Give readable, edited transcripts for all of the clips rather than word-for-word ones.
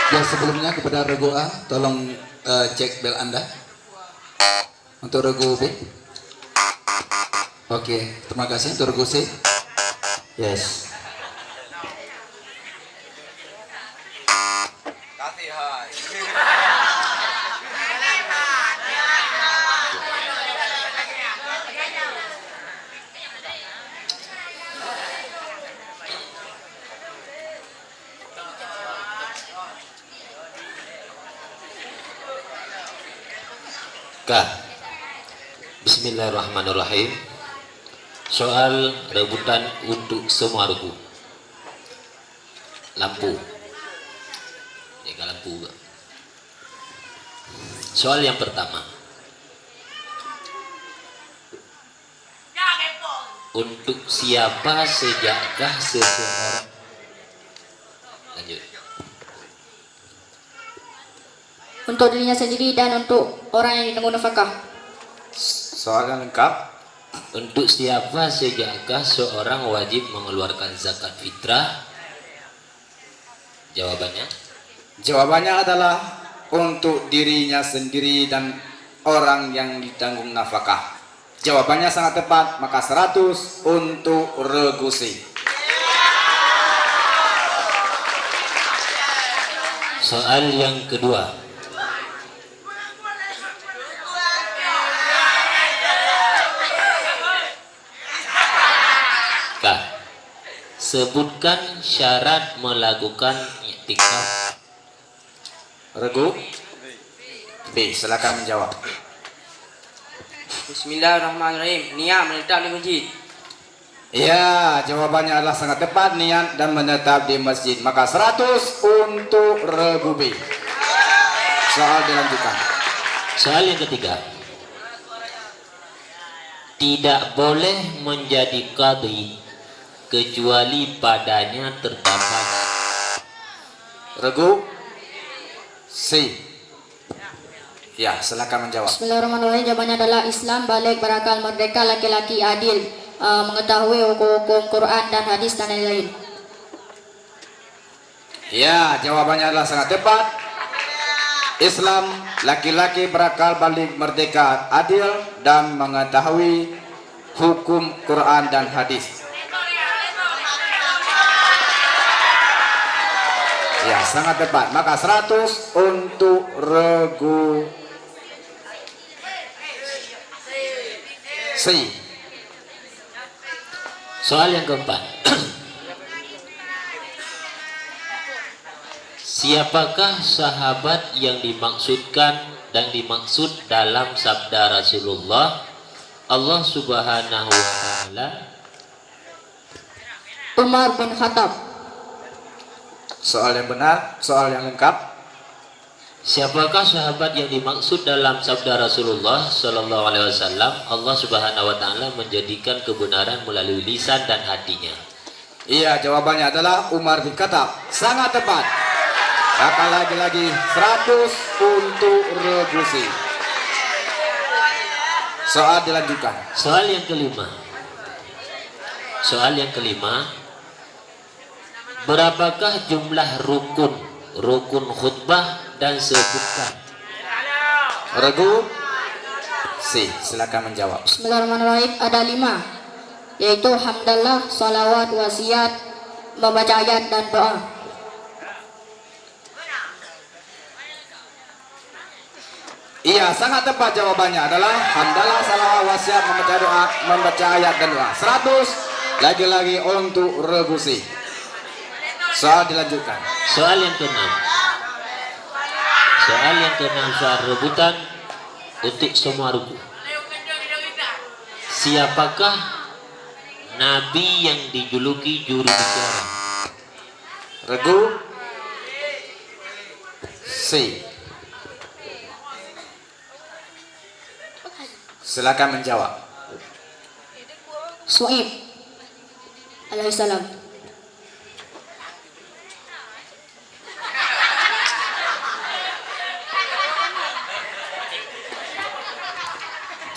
Ya sebelumnya kepada regu A, tolong cek bel Anda. Untuk regu B. Oke, terima kasih. Untuk regu C. Yes. Kasih hai. Kak, Bismillahirrahmanirrahim. Soal rebutan untuk semua regu. Lampu. Jaga lampu. Soal yang pertama. Untuk siapa sejakkah seseorang? Lanjut. Untuk dirinya sendiri dan untuk orang yang ditanggung nafkah. Soal yang lengkap. Untuk siapa sejakkah seorang wajib mengeluarkan zakat fitrah? Jawabannya? Jawabannya adalah untuk dirinya sendiri dan orang yang ditanggung nafkah. Jawabannya sangat tepat, maka 100 untuk regu C. Soal yang kedua. Kak, sebutkan syarat melakukan i'tikaf. Regu B, silakan menjawab. Bismillahirrahmanirrahim. Niat menetap di masjid. Ya, jawabannya adalah sangat tepat, niat dan menetap di masjid. Maka 100 untuk regu B. Soal dilanjutkan. Soal yang ketiga. Tidak boleh menjadi qadhi kecuali padanya terdapat. Regu C. Ya, silakan menjawab. Bismillahirrahmanirrahim. Jawabannya adalah Islam, balik, berakal, merdeka, laki-laki, adil, mengetahui hukum-hukum Quran dan hadis dan lain-lain. Ya, jawabannya adalah sangat tepat. Islam, laki-laki, berakal, balik, merdeka, adil, dan mengetahui hukum Quran dan hadis. Ya, sangat tepat. Maka 100 untuk regu C. Soal yang keempat. Siapakah sahabat yang dimaksudkan dan dimaksud dalam sabda Rasulullah? Allah Subhanahu wa taala. Umar bin Khattab. Soal yang benar, soal yang lengkap. Siapakah sahabat yang dimaksud dalam sabda Rasulullah Sallallahu Alaihi Wasallam? Allah Subhanahu Wa Taala menjadikan kebenaran melalui lisan dan hatinya. Iya, jawabannya adalah Umar bin Khattab. Sangat tepat. Maka lagi-lagi 100 untuk regu C. Soal dilanjutkan. Soal yang kelima. Soal yang kelima. Berapakah jumlah rukun khutbah dan sebutkan? Regu C, silakan menjawab. Bismillahirrahmanirrahim. Ada 5, yaitu hamdalah, salawat, wasiat, membaca ayat dan doa. Iya, sangat tepat jawabannya adalah hamdalah, salawat, wasiat, membaca doa, membaca ayat dan doa. 100 lagi-lagi untuk regu C. Soal dilanjutkan. Soal yang keenam. Soal yang keenam, soal rebutan untuk semua rukun. Siapakah nabi yang dijuluki juru bicara? Regu C. Silakan menjawab. Su'aib alaihissalam.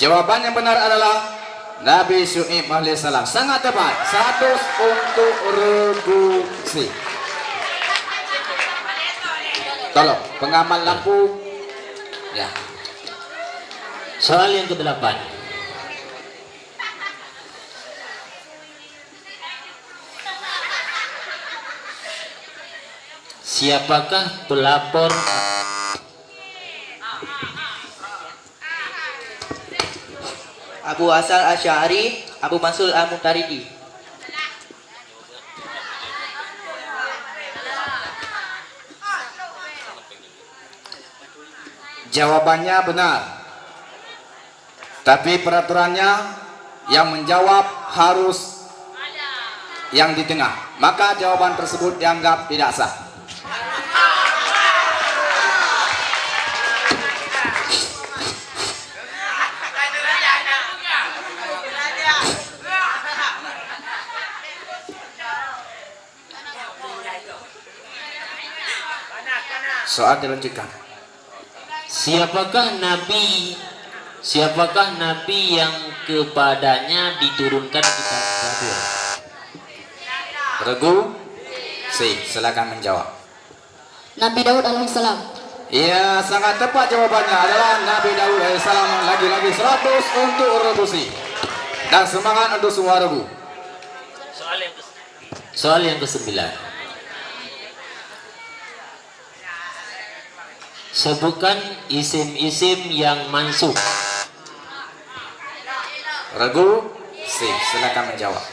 Jawaban yang benar adalah Nabi Syu'aib alaihissalam. Sangat tepat. 100 untuk regu C. Tolong pengamal lampu. Ya. Soal yang ke-8. Siapakah pelapor Abu Asal Asy'ari, Abu Mansur Al-Mutaridi. Jawabannya benar. Tapi peraturannya yang menjawab harus yang di tengah. Maka jawaban tersebut dianggap tidak sah. Soal dilanjutkan. Siapakah nabi yang kepadanya diturunkan kitab Zabur? Regu C, silakan menjawab. Nabi Daud alaihissalam. Ya, sangat tepat jawabannya adalah Nabi Daud alaihissalam. Lagi-lagi 100 untuk Regu C. Dan semangat untuk semua regu. Soal yang ke-9. Sebutkan isim-isim yang mansub. Regu C, silakan menjawab.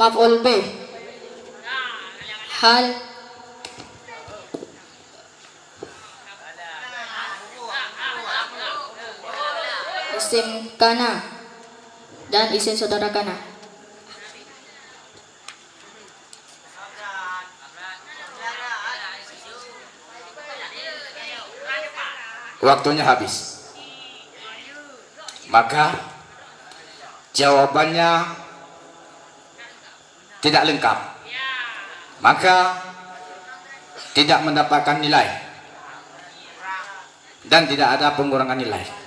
Maf'ul bih. Hal. Isim kana dan isim saudara kana. Waktunya habis. Maka jawabannya tidak lengkap. Maka tidak mendapatkan nilai. Dan tidak ada pengurangan nilai.